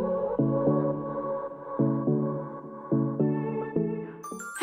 Hey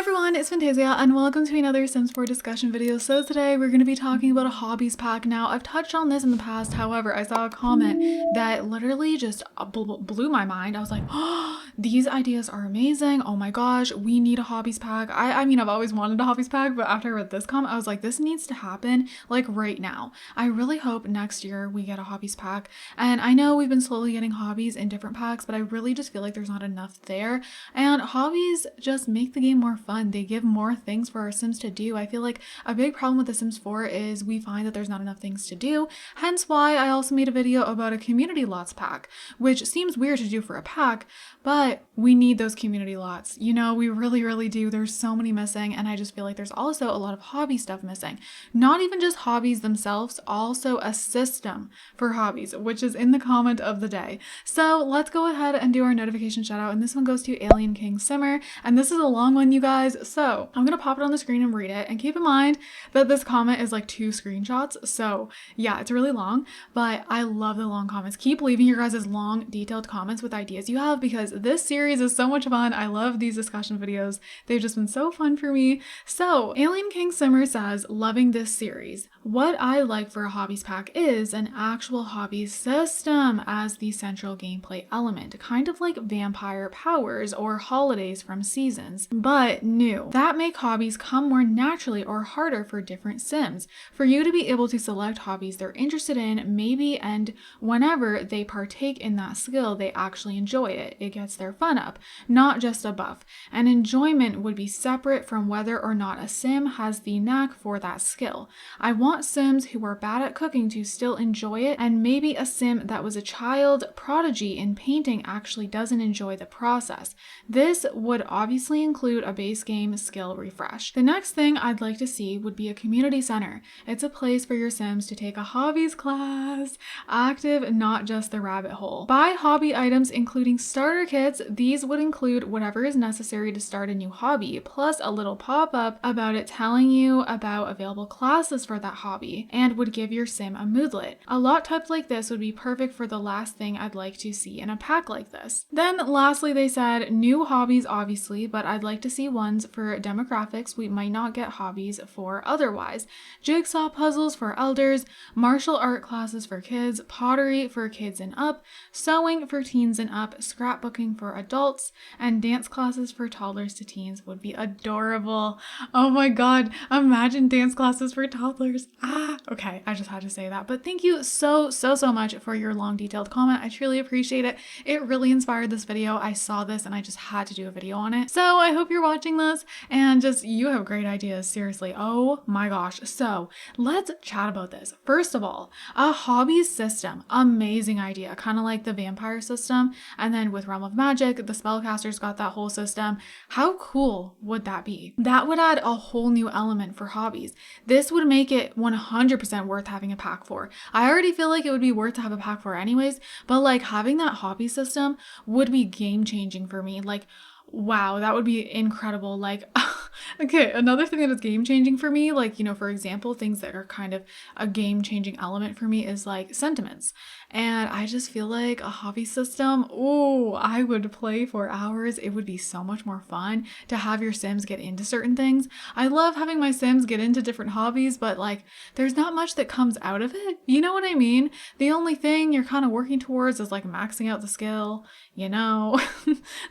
everyone, it's Fantayzia and welcome to another Sims 4 discussion video. So today we're going to be talking about a hobbies pack. Now, I've touched on this in the past, however, I saw a comment that literally just blew my mind. I was like, oh, these ideas are amazing. Oh my gosh, we need a hobbies pack. I mean, I've always wanted a hobbies pack, but after I read this comment, I was like, this needs to happen like right now. I really hope next year we get a hobbies pack. And I know we've been slowly getting hobbies in different packs, but I really just feel like there's not enough there. And hobbies just make the game more fun. They give more things for our Sims to do. I feel like a big problem with The Sims 4 is we find that there's not enough things to do. Hence why I also made a video about a community lots pack, which seems weird to do for a pack, but we need those community lots. You know, we really do. There's so many missing, and I just feel like there's also a lot of hobby stuff missing. Not even just hobbies themselves, also a system for hobbies, which is in the comment of the day. So let's go ahead and do our notification shout out, and this one goes to Alien King Simmer, and this is a long one, you guys. So I'm gonna pop it on the screen and read it, and keep in mind that this comment is like 2 screenshots, so yeah, it's really long, but I love the long comments. Keep leaving your guys' long detailed comments with ideas you have, because this series is so much fun. I love these discussion videos. They've just been so fun for me. So Alien King Simmer says, loving this series. What I like for a hobbies pack is an actual hobbies system as the central gameplay element, kind of like vampire powers or holidays from seasons, but new, that make hobbies come more naturally or harder for different Sims. For you to be able to select hobbies they're interested in, maybe, and whenever they partake in that skill, they actually enjoy it. It gets their fun up, not just a buff. And enjoyment would be separate from whether or not a Sim has the knack for that skill. I want Sims who are bad at cooking to still enjoy it, and maybe a Sim that was a child prodigy in painting actually doesn't enjoy the process. This would obviously include a base game skill refresh. The next thing I'd like to see would be a community center. It's a place for your Sims to take a hobbies class, active, not just the rabbit hole. Buy hobby items including starter kits. These would include whatever is necessary to start a new hobby, plus a little pop-up about it telling you about available classes for that hobby, and would give your Sim a moodlet. A lot typed like this would be perfect for the last thing I'd like to see in a pack like this. Then lastly, they said new hobbies obviously, but I'd like to see ones for demographics we might not get hobbies for otherwise. Jigsaw puzzles for elders, martial art classes for kids, pottery for kids and up, sewing for teens and up, scrapbooking for adults, and dance classes for toddlers to teens would be adorable. Oh my god, imagine dance classes for toddlers. Okay, I just had to say that. But thank you so much for your long detailed comment. I truly appreciate it. It really inspired this video. I saw this and I just had to do a video on it. So I hope you're watching this and just you have great ideas, seriously. Oh my gosh. So let's chat about this. First of all, a hobbies system, amazing idea, kind of like the vampire system, and then with Realm of Magic, the spellcasters got that whole system. How cool would that be? That would add a whole new element for hobbies. This would make it 100% worth having a pack for. I already feel like it would be worth to have a pack for anyways, but like having that hobby system would be game changing for me. Like, wow, that would be incredible. Like, okay, another thing that is game changing for me, like, you know, for example, things that are kind of a game changing element for me is like sentiments. And I just feel like a hobby system, oh, I would play for hours. It would be so much more fun to have your Sims get into certain things. I love having my Sims get into different hobbies, but like, there's not much that comes out of it. You know what I mean? The only thing you're kind of working towards is like maxing out the skill, you know?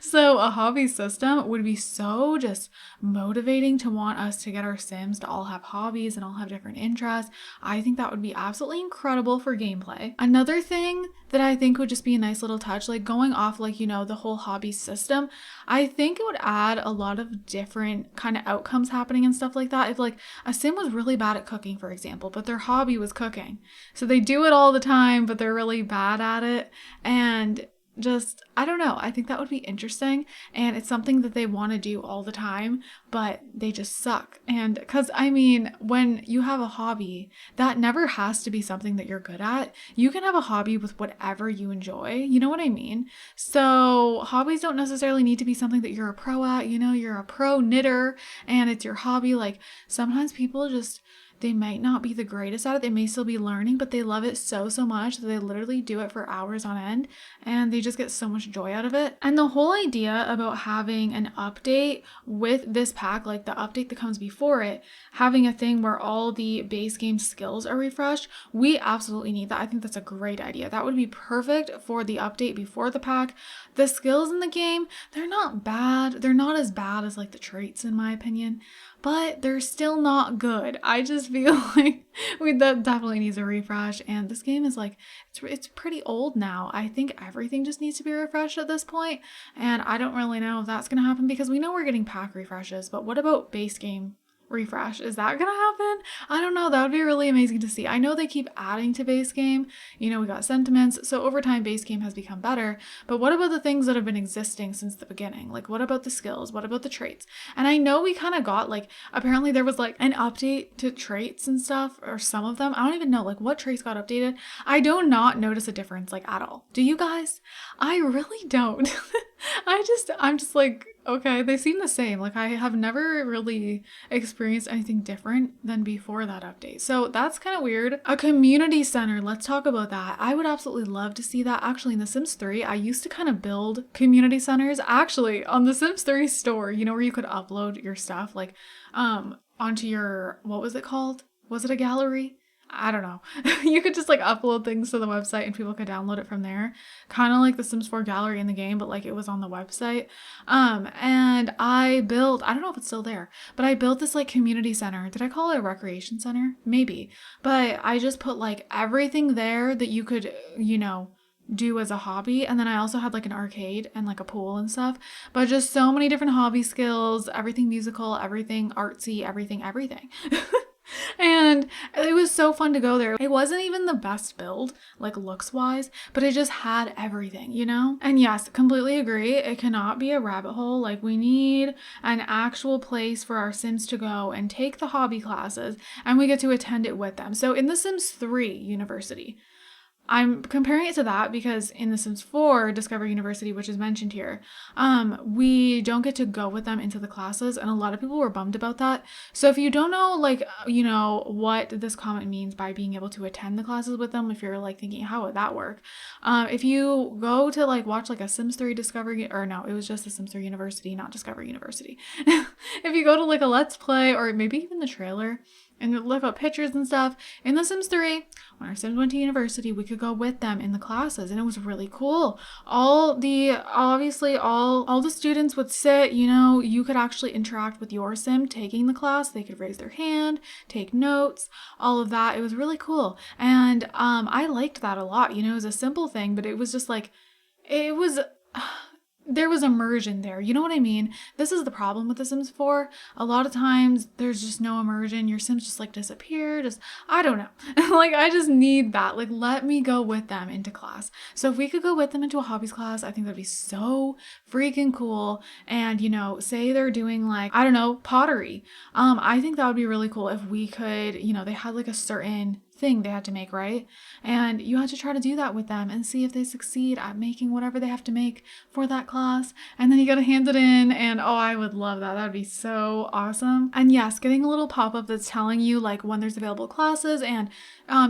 So a hobby system would be so just motivating to want us to get our Sims to all have hobbies and all have different interests. I think that would be absolutely incredible for gameplay. Another thing that I think would just be a nice little touch, like going off like, you know, the whole hobby system, I think it would add a lot of different kind of outcomes happening and stuff like that. If like a Sim was really bad at cooking, for example, but their hobby was cooking. So they do it all the time, but they're really bad at it. And just, I don't know, I think that would be interesting, and it's something that they want to do all the time, but they just suck. And because I mean, when you have a hobby, that never has to be something that you're good at. You can have a hobby with whatever you enjoy, you know what I mean? So hobbies don't necessarily need to be something that you're a pro at. You know, you're a pro knitter and it's your hobby. Like sometimes people just they might not be the greatest at it. They may still be learning, but they love it so much that they literally do it for hours on end and they just get so much joy out of it. And the whole idea about having an update with this pack, like the update that comes before it, having a thing where all the base game skills are refreshed, we absolutely need that. I think that's a great idea. That would be perfect for the update before the pack. The skills in the game, they're not bad. They're not as bad as like the traits in my opinion, but they're still not good. I just feel like that definitely needs a refresh, and this game is like, it's pretty old now. I think everything just needs to be refreshed at this point, and I don't really know if that's going to happen because we know we're getting pack refreshes, but what about base game refresh? Is that gonna happen? I don't know. That would be really amazing to see. I know they keep adding to base game. You know, we got sentiments, so over time base game has become better, but what about the things that have been existing since the beginning? Like, what about the skills? What about the traits? And I know we kind of got like, apparently there was like an update to traits and stuff, or some of them. I don't even know like what traits got updated. I do not notice a difference like at all. Do you guys? I really don't. I'm just like, okay, they seem the same. Like, I have never really experienced anything different than before that update. So that's kind of weird. A community center, let's talk about that. I would absolutely love to see that. Actually, in The Sims 3, I used to kind of build community centers. Actually, on The Sims 3 store, you know, where you could upload your stuff, like, onto your, what was it called? Was it a gallery? I don't know. You could just like upload things to the website and people could download it from there. Kind of like the Sims 4 gallery in the game, but like it was on the website. And I don't know if it's still there, but I built this like community center. Did I call it a recreation center? Maybe. But I just put like everything there that you could, you know, do as a hobby. And then I also had like an arcade and like a pool and stuff, but just so many different hobby skills, everything musical, everything artsy, everything. And it was so fun to go there. It wasn't even the best build, like looks wise, but it just had everything, you know? And yes, completely agree. It cannot be a rabbit hole. Like, we need an actual place for our Sims to go and take the hobby classes, and we get to attend it with them. So in The Sims 3 University, I'm comparing it to that because in The Sims 4 Discover University, which is mentioned here, we don't get to go with them into the classes, and a lot of people were bummed about that. So if you don't know, like, you know, what this comment means by being able to attend the classes with them, if you're like thinking, how would that work? If you go to like watch like a Sims 3 Discover, or no, it was just the Sims 3 University, not Discover University. If you go to like a Let's Play or maybe even the trailer, and look up pictures and stuff, in The Sims 3, when our Sims went to university, we could go with them in the classes, and it was really cool. All the students would sit, you know, you could actually interact with your Sim taking the class. They could raise their hand, take notes, all of that. It was really cool. And I liked that a lot. You know, it was a simple thing, but it was just like, it was... there was immersion there. You know what I mean? This is the problem with The Sims 4. A lot of times there's just no immersion. Your Sims just like disappear. I don't know. Like, I just need that. Like, let me go with them into class. So if we could go with them into a hobbies class, I think that'd be so freaking cool. And, you know, say they're doing like, I don't know, pottery. I think that would be really cool if we could, you know, they had like a certain thing they had to make, right? And you had to try to do that with them and see if they succeed at making whatever they have to make for that class. And then you got to hand it in, and oh, I would love that. That would be so awesome. And yes, getting a little pop-up that's telling you like when there's available classes and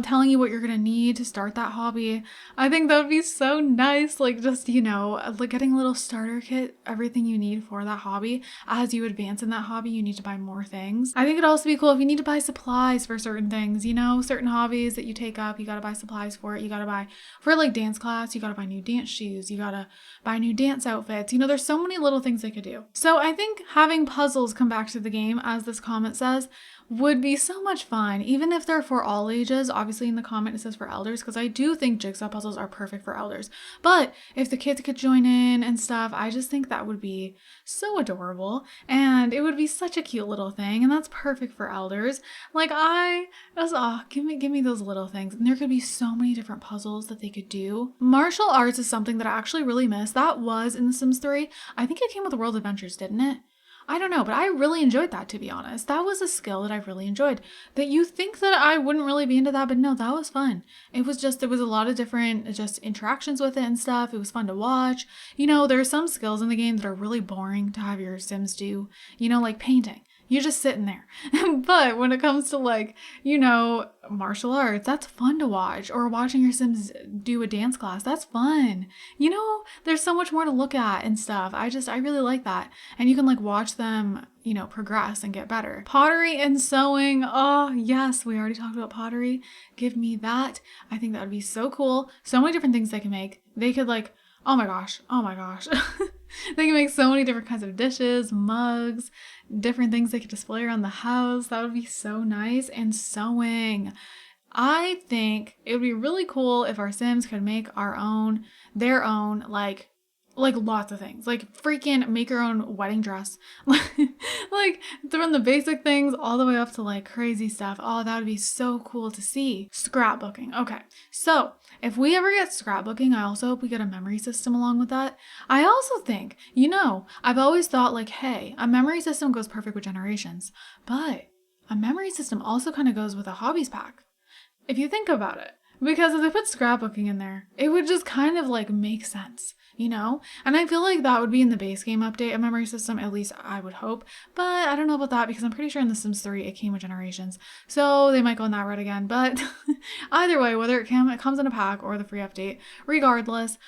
telling you what you're gonna need to start that hobby. I think that would be so nice. Like, just, you know, like getting a little starter kit, everything you need for that hobby. As you advance in that hobby, you need to buy more things. I think it'd also be cool if you need to buy supplies for certain things, you know, certain hobbies that you take up, you gotta buy supplies for it. You gotta buy for like dance class, you gotta buy new dance shoes, you gotta buy new dance outfits. You know, there's so many little things they could do. So I think having puzzles come back to the game, as this comment says, would be so much fun, even if they're for all ages. Obviously in the comment it says for elders, because I do think jigsaw puzzles are perfect for elders, but if the kids could join in and stuff, I just think that would be so adorable, and it would be such a cute little thing, and that's perfect for elders. Like, give me those little things. And there could be so many different puzzles that they could do. Martial arts is something that I actually really miss. That was in The Sims 3. I think it came with World Adventures, didn't it? I don't know, but I really enjoyed that, to be honest. That was a skill that I really enjoyed. That you think that I wouldn't really be into that, but no, that was fun. It was just, there was a lot of different just interactions with it and stuff. It was fun to watch. You know, there are some skills in the game that are really boring to have your Sims do, you know, like painting. You're just sitting there. But when it comes to like, you know, martial arts, that's fun to watch. Or watching your Sims do a dance class, that's fun. You know, there's so much more to look at and stuff. I really like that. And you can like watch them, you know, progress and get better. Pottery and sewing. Oh, yes, we already talked about pottery. Give me that. I think that would be so cool. So many different things they can make. They could like, oh my gosh. They can make so many different kinds of dishes, mugs, different things they could display around the house. That would be so nice. And sewing. I think it would be really cool if our Sims could make their own, like lots of things, like freaking make your own wedding dress, like from the basic things all the way up to like crazy stuff. Oh, that would be so cool to see. Scrapbooking. Okay. So if we ever get scrapbooking, I also hope we get a memory system along with that. I also think, you know, I've always thought like, hey, a memory system goes perfect with generations, but a memory system also kind of goes with a hobbies pack. If you think about it, because if they put scrapbooking in there, it would just kind of like make sense. You know? And I feel like that would be in the base game update, a memory system, at least I would hope. But I don't know about that because I'm pretty sure in The Sims 3 it came with generations. So they might go on that route again. But either way, whether it comes in a pack or the free update, regardless,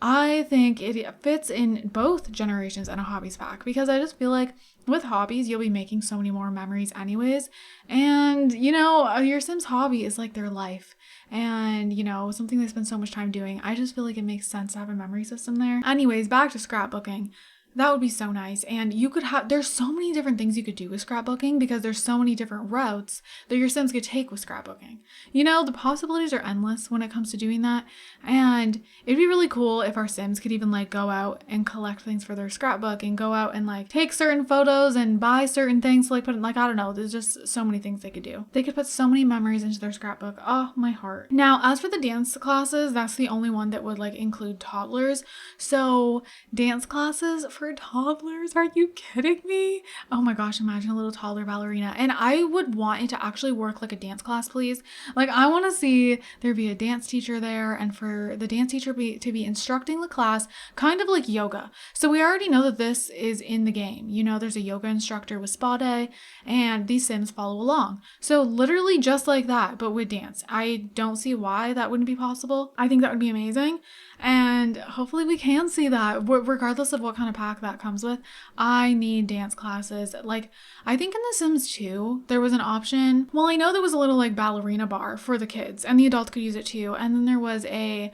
I think it fits in both generations and a hobbies pack because I just feel like with hobbies, you'll be making so many more memories anyways. And, you know, your Sims hobby is like their life and, you know, something they spend so much time doing. I just feel like it makes sense to have a memory system there. Anyways, back to scrapbooking. That would be so nice. And you could there's so many different things you could do with scrapbooking because there's so many different routes that your Sims could take with scrapbooking. You know, the possibilities are endless when it comes to doing that. And it'd be really cool if our Sims could even like go out and collect things for their scrapbook and go out and like take certain photos and buy certain things to like put in, like, I don't know, there's just so many things they could do. They could put so many memories into their scrapbook. Oh, my heart. Now, as for the dance classes, that's the only one that would like include toddlers. So dance classes for toddlers, are you kidding me? Oh my gosh, imagine a little toddler ballerina. And I would want it to actually work like a dance class, please. Like I want to see there be a dance teacher there and for the dance teacher to be instructing the class kind of like yoga. So we already know that this is in the game. You know, there's a yoga instructor with spa day and these Sims follow along. So literally just like that, but with dance. I don't see why that wouldn't be possible. I think that would be amazing. And hopefully we can see that regardless of what kind of pack that comes with. I need dance classes. Like I think in The Sims 2 there was an option. Well, I know there was a little like ballerina bar for the kids and the adults could use it too. And then there was a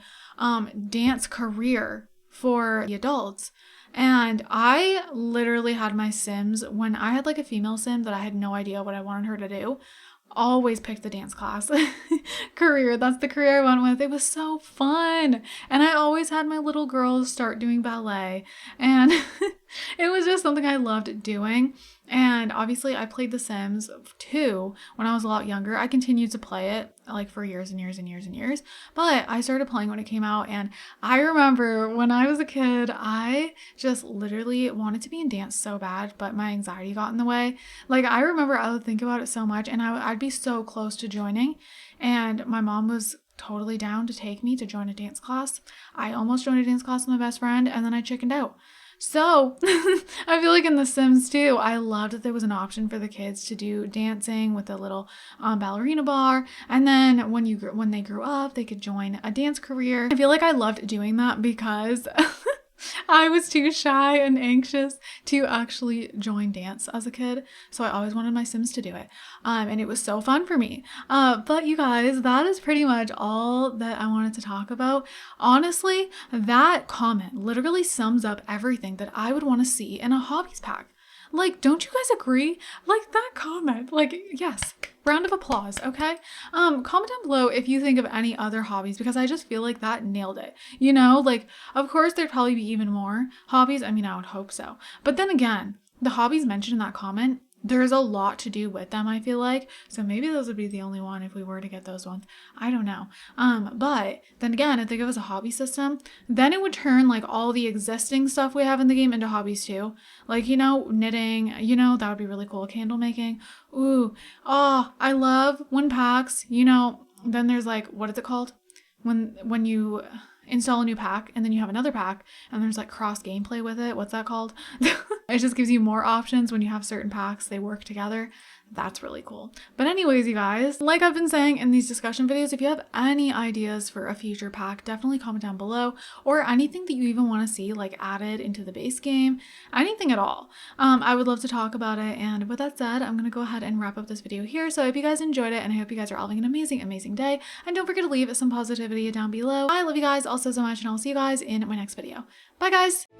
dance career for the adults. And I literally had my Sims when I had like a female Sim that I had no idea what I wanted her to do. Always picked the dance class career. That's the career I went with. It was so fun. And I always had my little girls start doing ballet. And it was just something I loved doing. And obviously I played The Sims 2 when I was a lot younger. I continued to play it like for years and years and years and years. But I started playing when it came out. And I remember when I was a kid, I just literally wanted to be in dance so bad, but my anxiety got in the way. Like I remember I would think about it so much and I'd be so close to joining. And my mom was totally down to take me to join a dance class. I almost joined a dance class with my best friend and then I chickened out. So I feel like in The Sims 2, I loved that there was an option for the kids to do dancing with a little ballerina bar. And then when they grew up, they could join a dance career. I feel like I loved doing that because I was too shy and anxious to actually join dance as a kid. So I always wanted my Sims to do it. And it was so fun for me. But you guys, that is pretty much all that I wanted to talk about. Honestly, that comment literally sums up everything that I would want to see in a hobbies pack. Like, don't you guys agree? Like that comment, like, yes, round of applause, okay? Comment down below if you think of any other hobbies because I just feel like that nailed it. You know, like, of course there'd probably be even more hobbies. I mean, I would hope so. But then again, the hobbies mentioned in that comment, there's a lot to do with them, I feel like. So maybe those would be the only one if we were to get those ones. I don't know. But then again, if they give us a hobby system, then it would turn like all the existing stuff we have in the game into hobbies too. Like, you know, knitting, you know, that would be really cool. Candle making. Ooh. Oh, I love when packs, you know, then there's like, what is it called? When you install a new pack and then you have another pack and there's like cross gameplay with it. What's that called? It just gives you more options when you have certain packs, they work together. That's really cool. But anyways, you guys, like I've been saying in these discussion videos, if you have any ideas for a future pack, definitely comment down below, or anything that you even want to see like added into the base game, anything at all. I would love to talk about it. And with that said, I'm going to go ahead and wrap up this video here. So I hope you guys enjoyed it, and I hope you guys are all having an amazing, amazing day. And don't forget to leave some positivity down below. I love you guys all so much, and I'll see you guys in my next video. Bye guys!